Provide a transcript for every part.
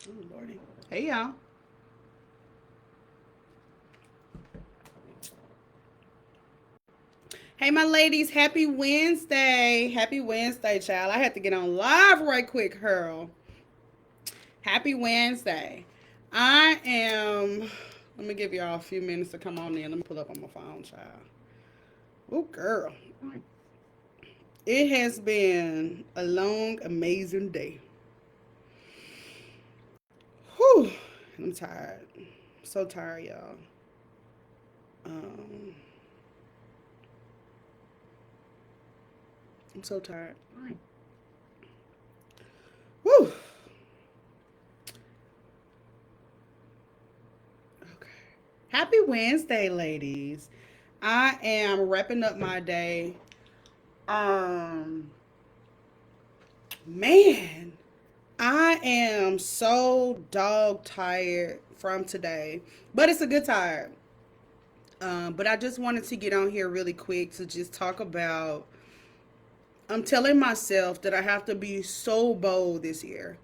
Oh, Lordy. Hey, y'all. Hey, my ladies. Happy Wednesday. Happy Wednesday, child. I had to get on live right quick, Hurl. Happy Wednesday. I am. Let me give y'all a few minutes to come on in. Let me pull up on my phone, child. Oh, girl. It has been a long, amazing day. Whew. I'm tired. So tired, y'all. Um, I'm so tired. Whew. Okay. Happy Wednesday, ladies. I am wrapping up my day. Um, man, I am so dog tired from today, but it's a good tired. But I just wanted to get on here really quick to just talk about. I'm telling myself that I have to be so bold this year.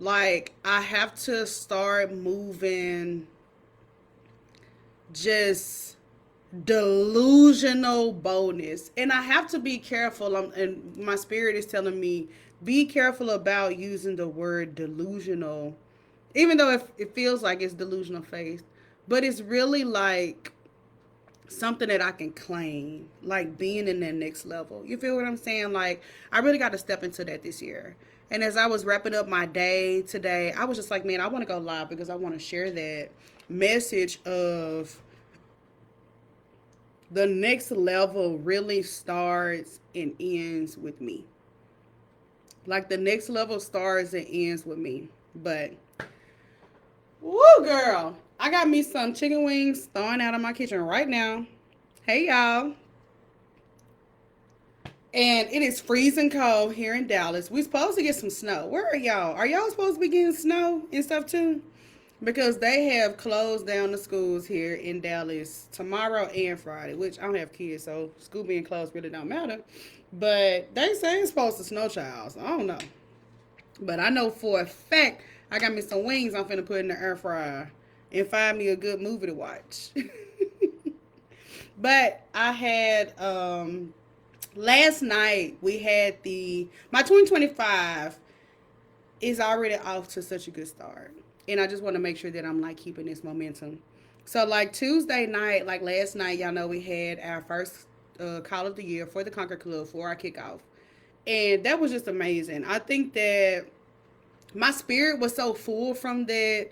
Like, I have to start moving just delusional boldness. And I have to be careful. And my spirit is telling me, be careful about using the word delusional, even though it feels like it's delusional faith. But it's really like something that I can claim, like being in that next level. You feel what I'm saying? Like, I really got to step into that this year. And as I was wrapping up my day today, I was just like, man, I want to go live because I want to share that message of the next level really starts and ends with me. Like, the next level starts and ends with me. But, woo, girl, I got me some chicken wings thawing out of my kitchen right now. Hey, y'all. And it is freezing cold here in Dallas. We're supposed to get some snow. Where are y'all? Are y'all supposed to be getting snow and stuff too? Because they have closed down the schools here in Dallas tomorrow and Friday, which I don't have kids, so school being closed really don't matter. But they say it's supposed to snow, child. So I don't know. But I know for a fact I got me some wings I'm finna put in the air fryer and find me a good movie to watch. But I had last night we had the my 2025 is already off to such a good start, and I just want to make sure that I'm like keeping this momentum. So like Tuesday night, like last night, y'all know we had our first call of the year for the Conquer Club for our kickoff, and that was just amazing. I think that my spirit was so full from that,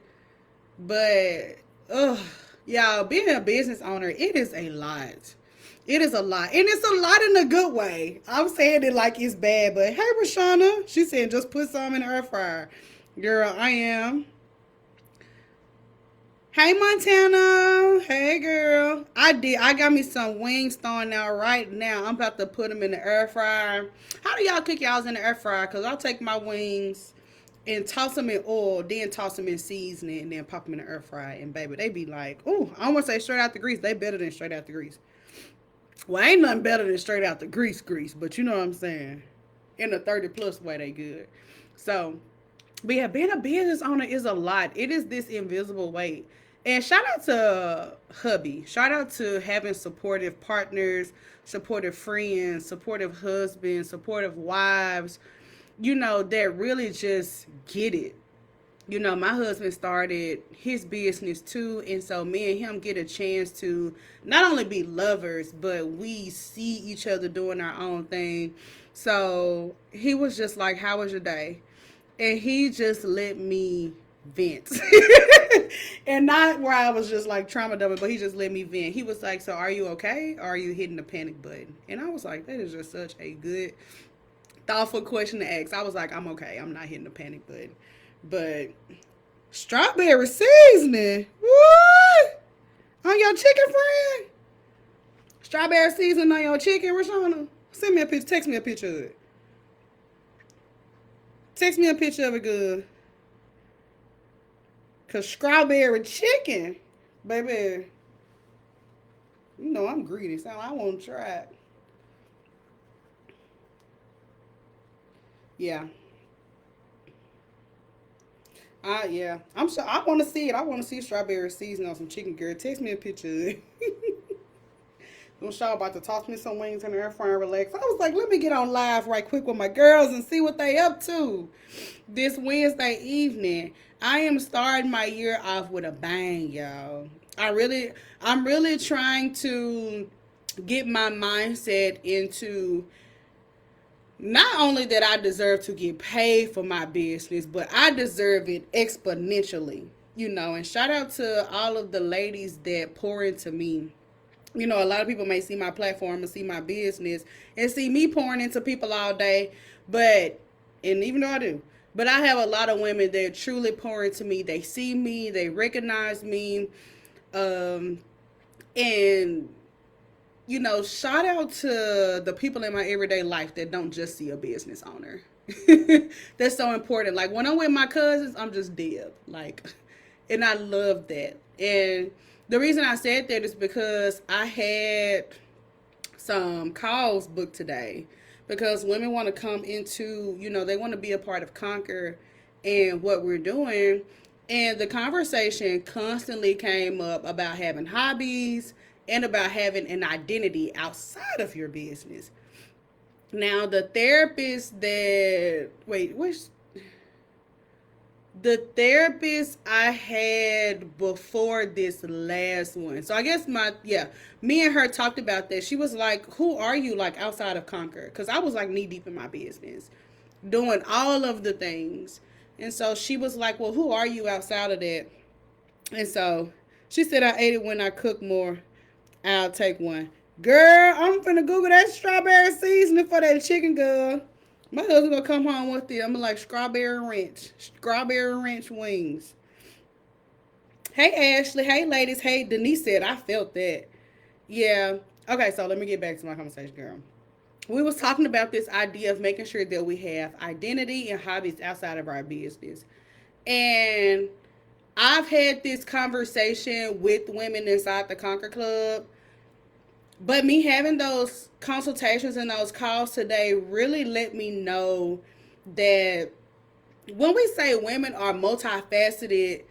but ugh, y'all, being a business owner, it is a lot. It is a lot. And it's a lot in a good way. I'm saying it like it's bad, but hey, Rashana, she said just put some in the air fryer. Girl, I am. Hey, Montana. Hey, girl. I did. I got me some wings thawing out right now. I'm about to put them in the air fryer. How do y'all cook y'all's in the air fryer? Because I'll take my wings and toss them in oil, then toss them in seasoning, and then pop them in the air fryer. And baby, they be like, ooh, I don't want to say straight out the grease. They better than straight out the grease. Well, ain't nothing better than straight out the grease, but you know what I'm saying. In the 30 plus way, they good. So, but yeah, being a business owner is a lot. It is this invisible weight. And shout out to hubby. Shout out to having supportive partners, supportive friends, supportive husbands, supportive wives, that really just get it. My husband started his business too, and so me and him get a chance to not only be lovers, but we see each other doing our own thing. So he was just like, "How was your day?" And he just let me vent. And not where I was just like trauma dumping, but he just let me vent. He was like, "So are you okay? Or are you hitting the panic button?" And I was like, that is just such a good thoughtful question to ask. I was like, I'm okay. I'm not hitting the panic button. But strawberry seasoning? What? On your chicken, friend? Strawberry seasoning on your chicken, Rashana? Send me a picture. Text me a picture of it. Text me a picture of it good. Cause strawberry chicken, baby, I'm greedy. So I want to try it. Yeah. Yeah. I'm sure I want to see it. I want to see strawberry season on some chicken, girl. Text me a picture. I'm sure about to toss me some wings in the air fryer and relax. I was like, let me get on live right quick with my girls and see what they up to this Wednesday evening. I am starting my year off with a bang, y'all. I really, I'm really trying to get my mindset into not only that I deserve to get paid for my business, but I deserve it exponentially. And shout out to all of the ladies that pour into me. A lot of people may see my platform and see my business and see me pouring into people all day, but, and even though I do, but I have a lot of women that truly pour into me. They see me, they recognize me, um, and shout out to the people in my everyday life that don't just see a business owner. That's so important. Like when I'm with my cousins, I'm just Deb. Like, and I love that. And the reason I said that is because I had some calls booked today because women want to come into, they want to be a part of Conquer and what we're doing. And the conversation constantly came up about having hobbies and about having an identity outside of your business. Now, the therapist that, wait, which, the therapist I had before this last one. So I guess me and her talked about that. She was like, who are you like outside of Conquer? Because I was like knee deep in my business, doing all of the things. And so she was like, well, who are you outside of that? And so she said, I ate it when I cook more. I'll take one. Girl, I'm finna Google that strawberry seasoning for that chicken, girl. My husband gonna come home with it. I'm like strawberry ranch wings. Hey Ashley, hey ladies, hey Denise said I felt that. Yeah. Okay, so let me get back to my conversation, girl. We was talking about this idea of making sure that we have identity and hobbies outside of our business. And I've had this conversation with women inside the Conquer Club. But me having those consultations and those calls today really let me know that when we say women are multifaceted,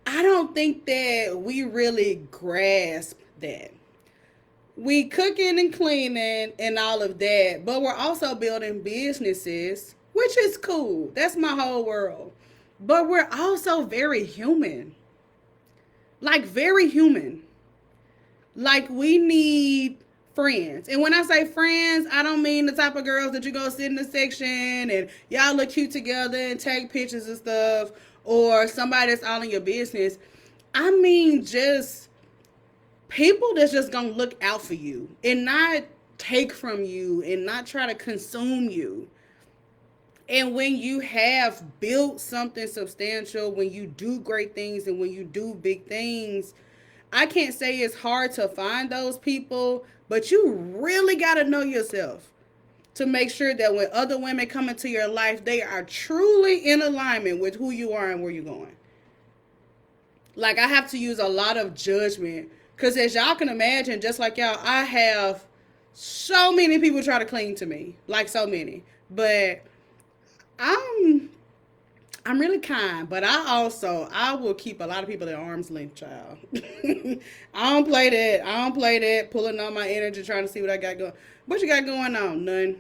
I don't think that we really grasp that. We cooking and cleaning and all of that, but we're also building businesses, which is cool. That's my whole world. But we're also very human. Like very human. Like we need friends. And when I say friends, I don't mean the type of girls that you go sit in the section and y'all look cute together and take pictures and stuff, or somebody that's all in your business. I mean just people that's just gonna look out for you and not take from you and not try to consume you. And when you have built something substantial, when you do great things and when you do big things, I can't say it's hard to find those people, but you really got to know yourself to make sure that when other women come into your life, they are truly in alignment with who you are and where you're going. Like, I have to use a lot of judgment because as y'all can imagine, just like y'all, I have so many people try to cling to me, like so many. But I'm I'm really kind, but I will keep a lot of people at arm's length, child. I don't play that. I don't play that. Pulling on my energy, trying to see what I got going. What you got going on? None.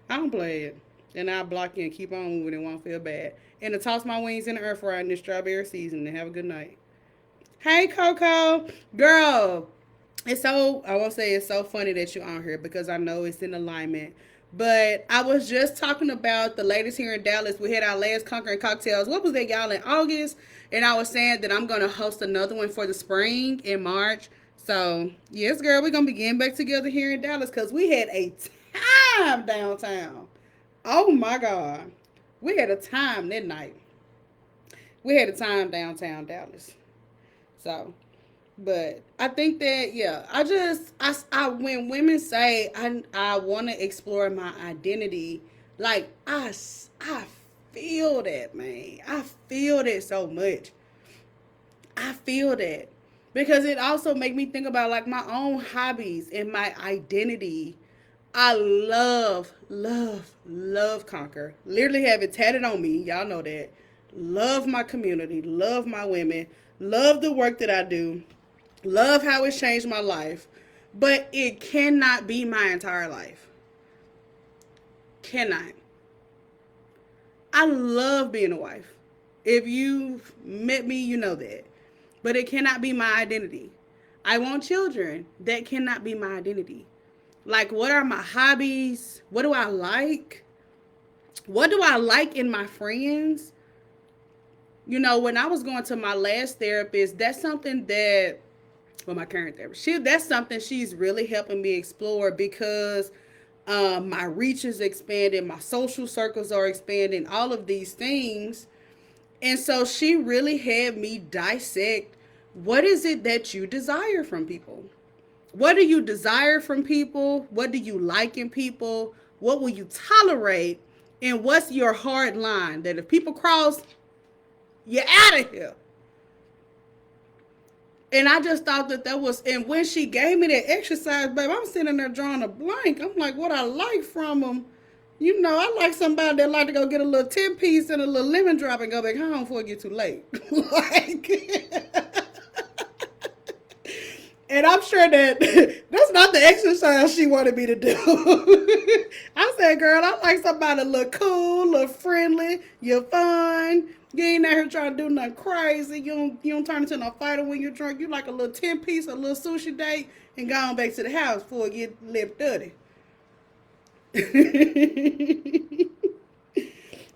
I don't play it. And I block you and keep on moving and won't feel bad. And to toss my wings in the air fryer in this strawberry season. And have a good night. Hey, Coco, girl. I won't say it's so funny that you're on here because I know it's in alignment. But I was just talking about the ladies here in Dallas. We had our last Conquering Cocktails. What was that, y'all, in August? And I was saying that I'm going to host another one for the spring in March. So, yes, girl, we're going to be getting back together here in Dallas because we had a time downtown. Oh, my God. We had a time that night. We had a time downtown Dallas. So, but I think that, yeah, when women say I want to explore my identity, like, I feel that, man. I feel that so much. I feel that. Because it also make me think about, like, my own hobbies and my identity. I love, love, love Conquer. Literally have it tatted on me. Y'all know that. love my community, love my women, love the work that I do, love how it's changed my life, but it cannot be my entire life. Cannot. I love being a wife. If you've met me, you know that. But it cannot be my identity. I want children. That cannot be my identity. Like, what are my hobbies? What do I like? What do I like in my friends? You know, when I was going to my last therapist, that's something that, well, my current therapist, that's something she's really helping me explore because my reach is expanding, my social circles are expanding, all of these things. And so she really had me dissect what is it that you desire from people? What do you desire from people? What do you like in people? What will you tolerate? And what's your hard line that if people cross, you're out of here? And I just thought that was, and when she gave me that exercise, babe, I'm sitting there drawing a blank. I'm like, what I like from them. You know, I like somebody that like to go get a little 10-piece and a little lemon drop and go back home before it get too late. Like, and I'm sure that that's not the exercise she wanted me to do. I said, girl, I like somebody look cool, look friendly, you're fun. You ain't out here trying to do nothing crazy. You don't turn into no fighter when you're drunk. You like a little 10-piece, a little sushi date, and go on back to the house before it get lip dirty.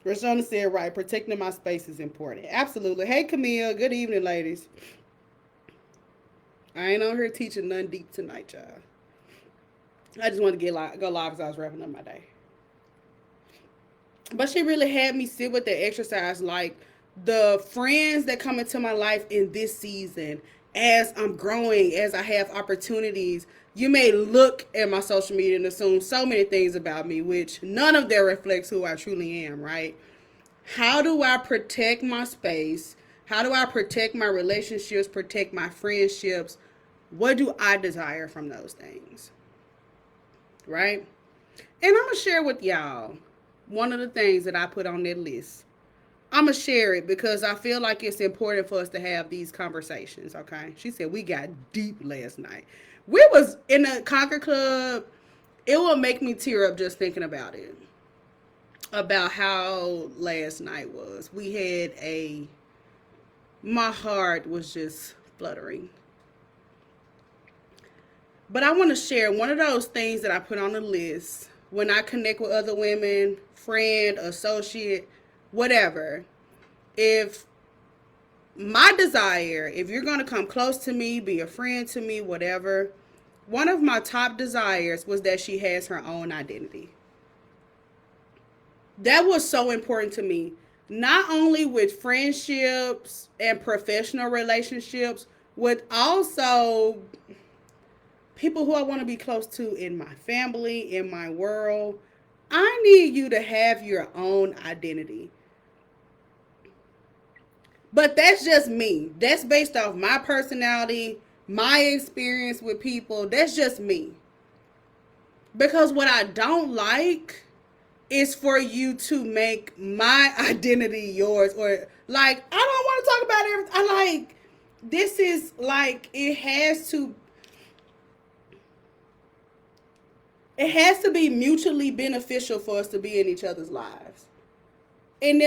Rashona said, right, protecting my space is important. Absolutely. Hey, Camille. Good evening, ladies. I ain't on here teaching nothing deep tonight, y'all. I just wanted to go live as I was wrapping up my day. But she really had me sit with the exercise, like the friends that come into my life in this season, as I'm growing, as I have opportunities. You may look at my social media and assume so many things about me, which none of that reflects who I truly am, right? How do I protect my space? How do I protect my relationships, protect my friendships? What do I desire from those things? Right? And I'm going to share with y'all one of the things that I put on that list. I'm going to share it because I feel like it's important for us to have these conversations, okay? She said we got deep last night. We was in the Conquer Club. It will make me tear up just thinking about it. About how last night was. My heart was just fluttering. But I want to share one of those things that I put on the list when I connect with other women, friend, associate, whatever. If my desire, if you're going to come close to me, be a friend to me, whatever, one of my top desires was that she has her own identity. That was so important to me. Not only with friendships and professional relationships, with also people who I want to be close to in my family, in my world. I need you to have your own identity. But that's just me. That's based off my personality, my experience with people. That's just me. Because what I don't like is for you to make my identity yours. Or, like, I don't want to talk about everything. I like, this is like, it has to be mutually beneficial for us to be in each other's lives. And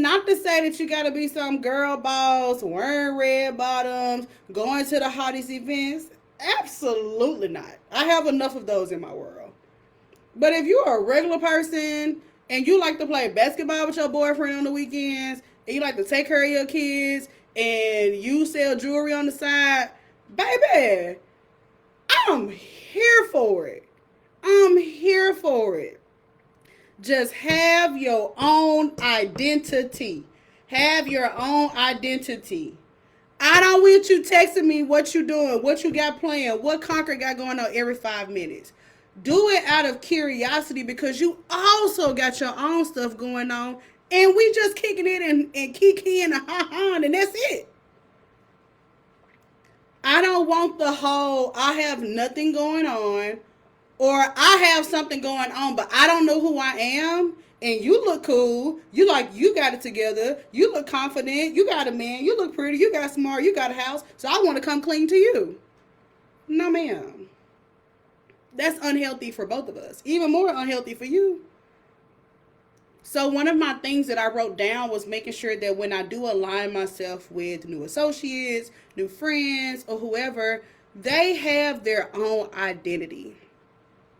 not to say that you got to be some girl boss, wearing red bottoms, going to the hottest events. Absolutely not. I have enough of those in my world. But if you're a regular person and you like to play basketball with your boyfriend on the weekends, and you like to take care of your kids, and you sell jewelry on the side, baby, I'm here for it. I'm here for it. Just have your own identity. Have your own identity. I don't want you texting me what you doing, what you got playing, what Conquer got going on every 5 minutes. Do it out of curiosity because you also got your own stuff going on, and we just kicking it and kikiing and ha-ha, and that's it. I don't want the whole I have nothing going on, or I have something going on, but I don't know who I am, and you look cool. You got it together. You look confident. You got a man. You look pretty. You got smart. You got a house. So I want to come clean to you. No, ma'am. That's unhealthy for both of us. Even more unhealthy for you. So one of my things that I wrote down was making sure that when I do align myself with new associates, new friends, or whoever, they have their own identity.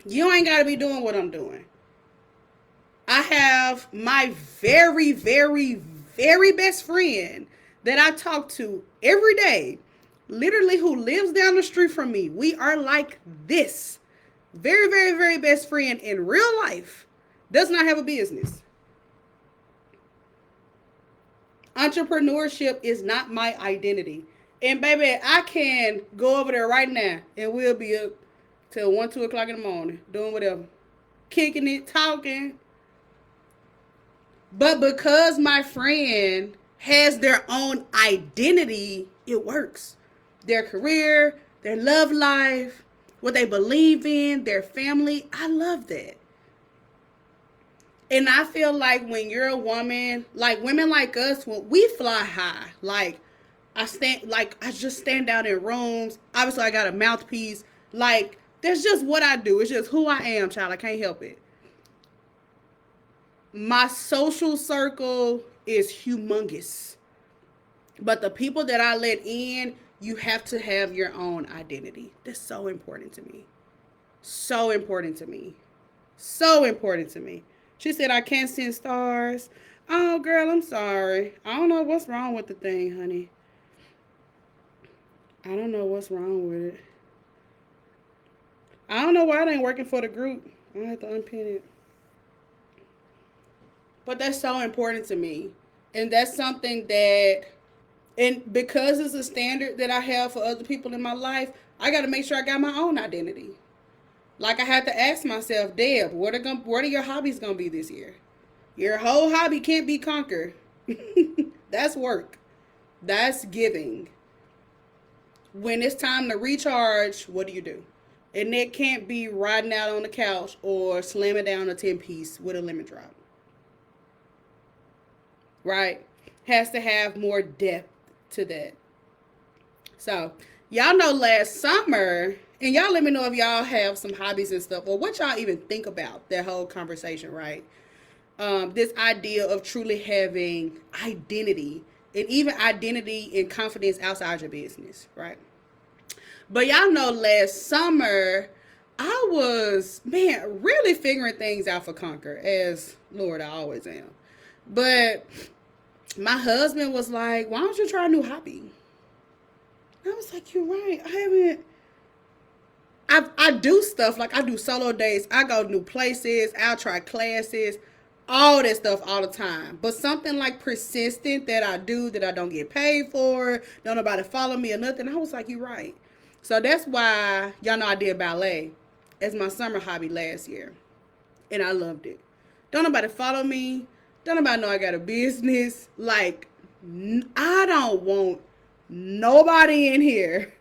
You ain't got to be doing what I'm doing. I have my very, very, very best friend that I talk to every day, literally who lives down the street from me. We are like this. Very, very, very best friend in real life. Does not have a business. Entrepreneurship is not my identity. And baby, I can go over there right now and we'll be up till 1, 2 o'clock in the morning doing whatever. Kicking it, talking. But because my friend has their own identity, it works. Their career, their love life, what they believe in, their family. I love that. And I feel like when you're a woman, like women like us, when we fly high, I just stand out in rooms. Obviously I got a mouthpiece. Like, that's just what I do. It's just who I am, child. I can't help it. My social circle is humongous. But the people that I let in, you have to have your own identity. That's so important to me. So important to me. So important to me. She said, I can't send stars. Oh, girl, I'm sorry. I don't know what's wrong with the thing, honey. I don't know what's wrong with it. I don't know why it ain't working for the group. I have to unpin it. But that's so important to me. And that's something that, and because it's a standard that I have for other people in my life, I got to make sure I got my own identity. Like I had to ask myself, Deb, what are your hobbies going to be this year? Your whole hobby can't be conquer. That's work. That's giving. When it's time to recharge, what do? And it can't be riding out on the couch or slamming down a 10-piece with a lemon drop. Right? Has to have more depth to that. So, y'all know last summer, and y'all let me know if y'all have some hobbies and stuff, or what y'all even think about that whole conversation, right? This idea of truly having identity, and even identity and confidence outside your business, right? But y'all know last summer, I was, really figuring things out for Conquer, as Lord, I always am. But my husband was like, why don't you try a new hobby? I was like, you're right. I do stuff, like I do solo days. I go new places. I'll try classes. All that stuff all the time. But something like persistent that I do that I don't get paid for, don't nobody follow me or nothing. I was like, you're right. So that's why, y'all know I did ballet as my summer hobby last year. And I loved it. Don't nobody follow me. Don't nobody know I got a business. Like, I don't want nobody in here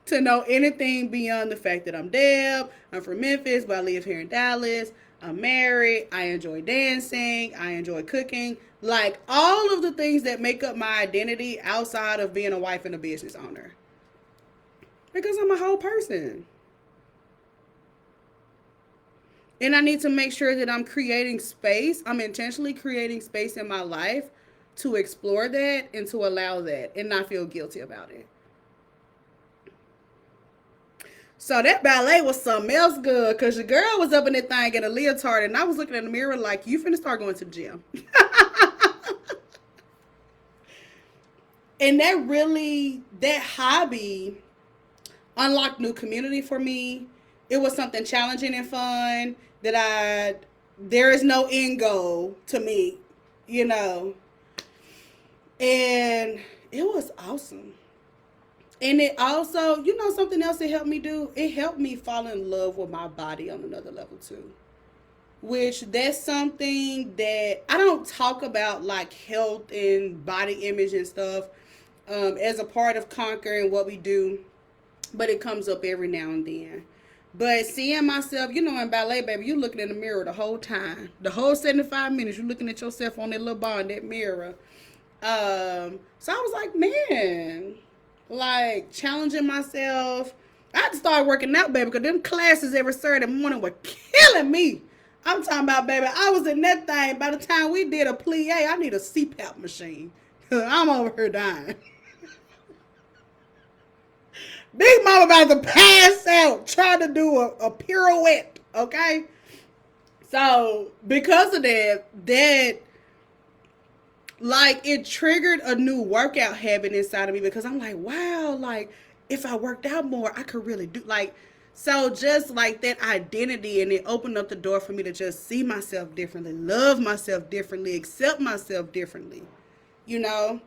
to know anything beyond the fact that I'm Deb. I'm from Memphis, but I live here in Dallas. I'm married. I enjoy dancing. I enjoy cooking. Like, all of the things that make up my identity outside of being a wife and a business owner. Because I'm a whole person. And I need to make sure that I'm creating space. I'm intentionally creating space in my life to explore that and to allow that and not feel guilty about it. So that ballet was something else good, because your girl was up in that thing in a leotard, and I was looking in the mirror like, you finna start going to the gym. And that hobby unlocked new community for me. It was something challenging and fun that there is no end goal to me, And it was awesome. And it also, something else it helped me do? It helped me fall in love with my body on another level too. Which that's something that I don't talk about, like health and body image and stuff as a part of Conquer and what we do. But it comes up every now and then. But seeing myself, you know, in ballet, baby, you looking in the mirror the whole time. The whole 75 minutes, you looking at yourself on that little bar in that mirror. So I was like, man, like challenging myself. I had to start working out, baby, because them classes every Saturday morning were killing me. I'm talking about, baby, I was in that thing. By the time we did a plie, I need a CPAP machine. I'm over here dying. Big mama about to pass out trying to do a pirouette, okay? So because of that like it triggered a new workout habit inside of me because I'm like, wow, like if I worked out more, I could really do like so just like that identity and it opened up the door for me to just see myself differently, love myself differently, accept myself differently, you know?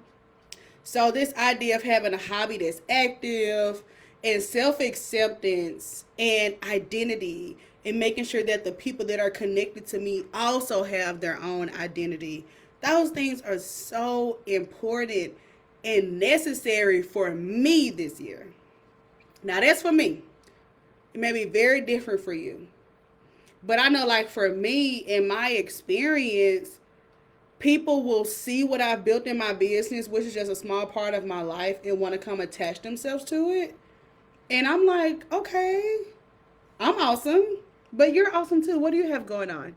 So this idea of having a hobby that's active and self-acceptance and identity and making sure that the people that are connected to me also have their own identity. Those things are so important and necessary for me this year. Now that's for me. It may be very different for you. But I know like for me in my experience, people will see what I've built in my business, which is just a small part of my life, and want to come attach themselves to it. And I'm like, okay, I'm awesome, but you're awesome too. What do you have going on?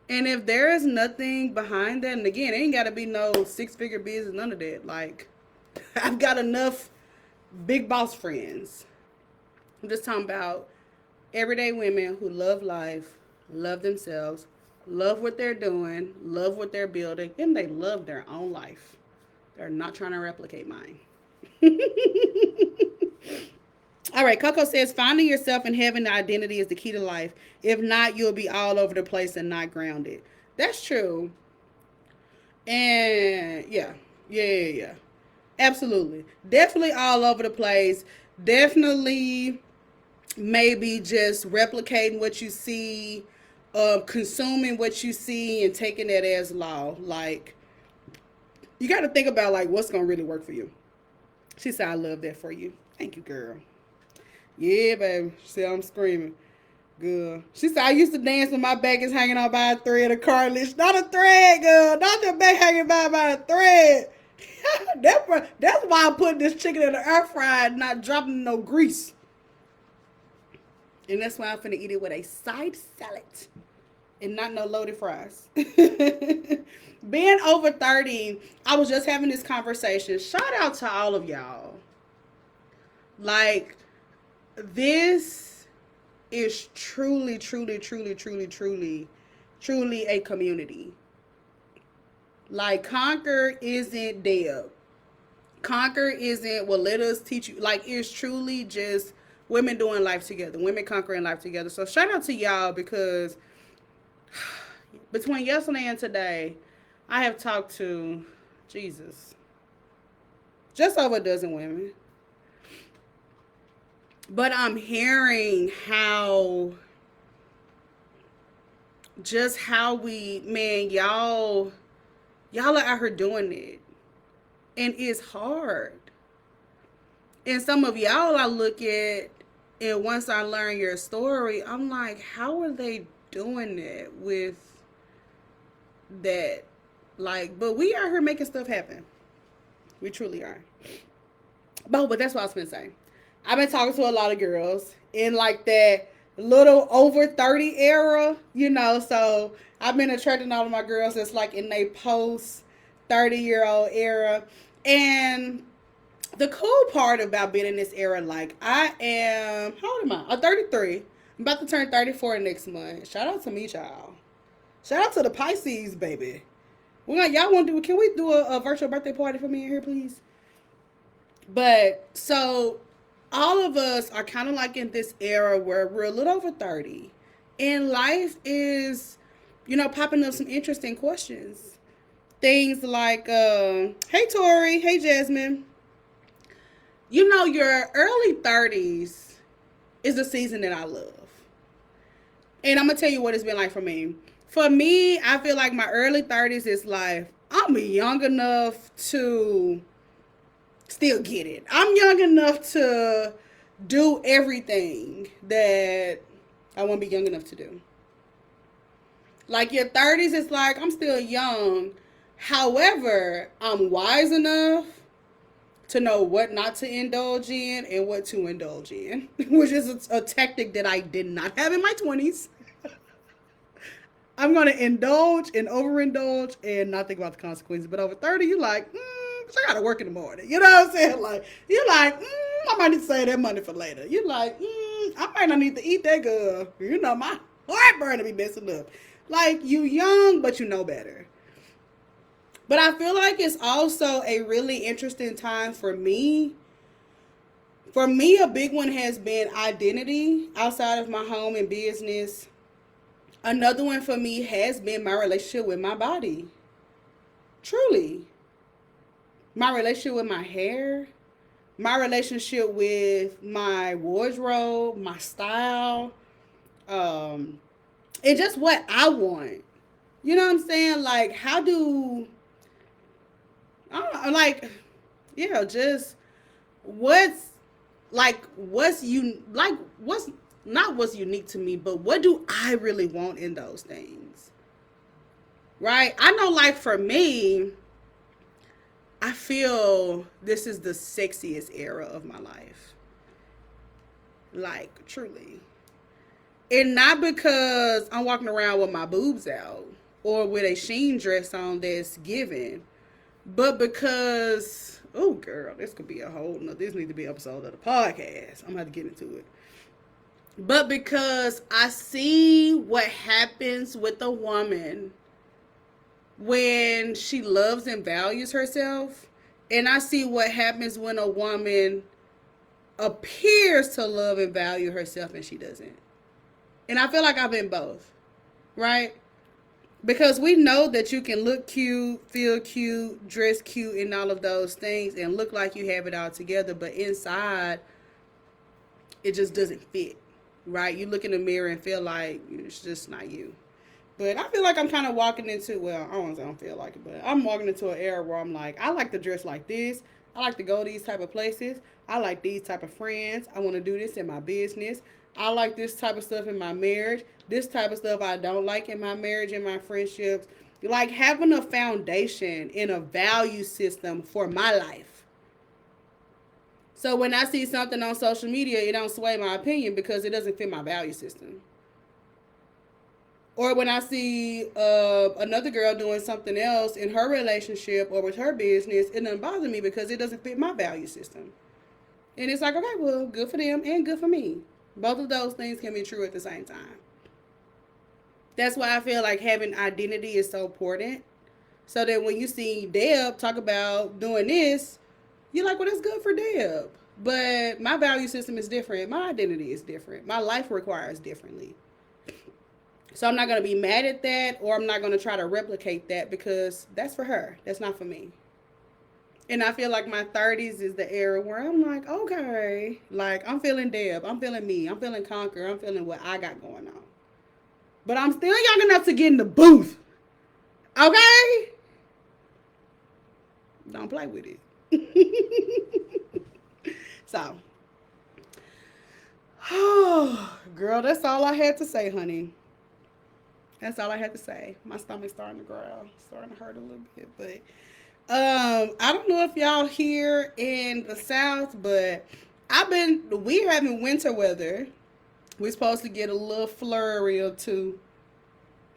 And if there is nothing behind that, and again, it ain't got to be no six-figure business, none of that. Like, I've got enough big boss friends. I'm just talking about everyday women who love life, love themselves, love what they're doing, love what they're building, and they love their own life. They're not trying to replicate mine. All right, Coco says finding yourself and having the identity is the key to life. If not, you'll be all over the place and not grounded. That's true. And yeah. Absolutely. Definitely all over the place. Definitely maybe just replicating what you see, consuming what you see and taking that as law. Like, you got to think about like what's going to really work for you. She said, I love that for you. Thank you, girl. Yeah, baby. She said, I'm screaming. Good. She said, I used to dance when my back is hanging on by a thread of cartilage. Not a thread, girl. Not your back hanging by a thread. That's why I'm putting this chicken in the air fryer and not dropping no grease. And that's why I'm finna eat it with a side salad and not no loaded fries. Being over 30, I was just having this conversation. Shout out to all of y'all. Like, this is truly a community. Like, Conquer isn't dead. Conquer isn't, well, let us teach you. Like, it's truly just women doing life together. Women conquering life together. So, shout out to y'all because between yesterday and today, I have talked to, Jesus, just over a dozen women. But I'm hearing how we, man, y'all are out here doing it. And it's hard. And some of y'all I look at, and once I learn your story, I'm like, how are they doing it with that? Like, but we are here making stuff happen. We truly are. But that's what I was going to say. I've been talking to a lot of girls in like that little over 30 era, you know, so I've been attracting all of my girls that's like in their post 30-year-old era. And the cool part about being in this era, like how old am I? I'm 33. I'm about to turn 34 next month. Shout out to me, y'all. Shout out to the Pisces, baby. Can we do a virtual birthday party for me in here, please? But so all of us are kind of like in this era where we're a little over 30 and life is, popping up some interesting questions. Things like, hey Tori, hey Jasmine. Your early 30s is a season that I love. And I'm going to tell you what it's been like for me. For me, I feel like my early 30s is like, I'm young enough to still get it. I'm young enough to do everything that I won't be young enough to do. Like your 30s, it's like I'm still young. However, I'm wise enough to know what not to indulge in and what to indulge in, which is a tactic that I did not have in my 20s. I'm going to indulge and overindulge and not think about the consequences. But over 30, you're like, I got to work in the morning. You know what I'm saying? Like, you're like, I might need to save that money for later. You're like, I might not need to eat that good. You know, my heartburn to be messing up. Like, you young, but you know better. But I feel like it's also a really interesting time for me. For me, a big one has been identity outside of my home and business. Another one for me has been my relationship with my body. Truly. My relationship with my hair, my relationship with my wardrobe, my style, and just what I want. You know what I'm saying? Like, how do, I don't know, like, yeah, just what's, what's not what's unique to me, but what do I really want in those things? Right? I know, like, for me, I feel this is the sexiest era of my life. Like, truly. And not because I'm walking around with my boobs out or with a sheen dress on that's given, but because, oh, girl, this could be a whole, no, this needs to be an episode of the podcast. I'm going to have to get into it. But because I see what happens with a woman when she loves and values herself, and I see what happens when a woman appears to love and value herself and she doesn't. And I feel like I've been both, right? Because we know that you can look cute, feel cute, dress cute, and all of those things and look like you have it all together, but inside it just doesn't fit, right? You look in the mirror and feel like it's just not you. But I feel like I'm kind of walking into, well, I don't feel like it, but I'm walking into an era where I'm like, I like to dress like this. I like to go these type of places. I like these type of friends. I want to do this in my business. I like this type of stuff in my marriage. This type of stuff I don't like in my marriage and my friendships. Like having a foundation and a value system for my life. So when I see something on social media, it don't sway my opinion because it doesn't fit my value system. Or when I see another girl doing something else in her relationship or with her business, it doesn't bother me because it doesn't fit my value system. And it's like, okay, well, good for them and good for me. Both of those things can be true at the same time. That's why I feel like having identity is so important. So that when you see Deb talk about doing this, you're like, well, that's good for Deb. But my value system is different. My identity is different. My life requires differently. So I'm not going to be mad at that, or I'm not going to try to replicate that because that's for her. That's not for me. And I feel like my 30s is the era where I'm like, okay, like I'm feeling Deb, I'm feeling me, I'm feeling Conquer, I'm feeling what I got going on. But I'm still young enough to get in the booth. Okay? Don't play with it. So, oh, girl, that's all I had to say, honey. That's all I had to say. My stomach's starting to growl, starting to hurt a little bit. But I don't know if y'all here in the South, but we're having winter weather. We're supposed to get a little flurry or two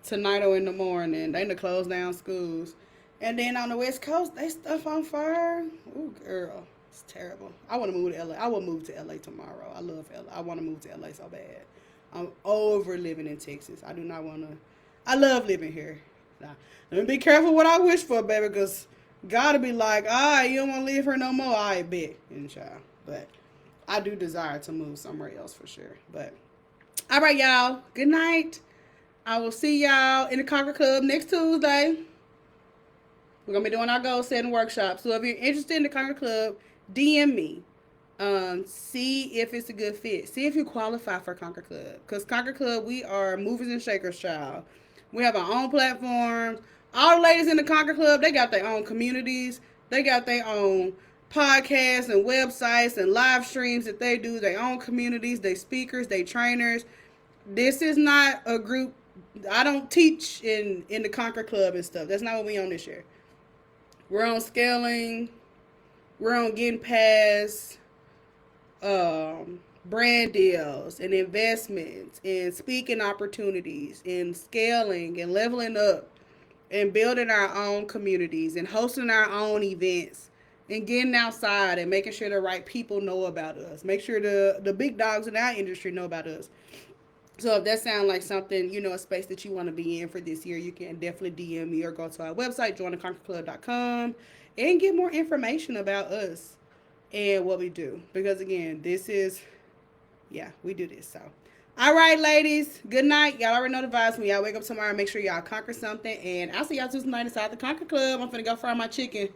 tonight or in the morning. They done close down schools. And then on the West Coast, they stuff on fire. Ooh, girl, it's terrible. I want to move to LA. I will move to LA tomorrow. I love LA. I want to move to LA so bad. I'm over living in Texas. I do not want to. I love living here. Now, let me be careful what I wish for, baby, because God will be like, all right, you don't want to live here no more. I bet, child. But I do desire to move somewhere else for sure. But all right, y'all. Good night. I will see y'all in the Conquer Club next Tuesday. We're going to be doing our goal setting workshop. So if you're interested in the Conquer Club, DM me. See if it's a good fit. See if you qualify for Conquer Club. Because Conquer Club, we are movers and shakers, child. We have our own platforms. All the ladies in the Conquer Club, they got their own communities. They got their own podcasts and websites and live streams that they do, their own communities, they speakers, they trainers. This is not a group. I don't teach in the Conquer Club and stuff. That's not what we on this year. We're on scaling. We're on getting past brand deals and investments and speaking opportunities and scaling and leveling up and building our own communities and hosting our own events and getting outside and making sure the right people know about us. Make sure the big dogs in our industry know about us. So if that sounds like something, a space that you want to be in for this year, you can definitely DM me or go to our website, jointheconquerclub.com, and get more information about us and what we do. Because again, this is, yeah, we do this. So, all right, ladies, good night. Y'all already know the vibes. When y'all wake up tomorrow, make sure y'all conquer something. And I'll see y'all Tuesday night inside the Conquer Club. I'm finna go fry my chicken.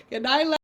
Good night, ladies.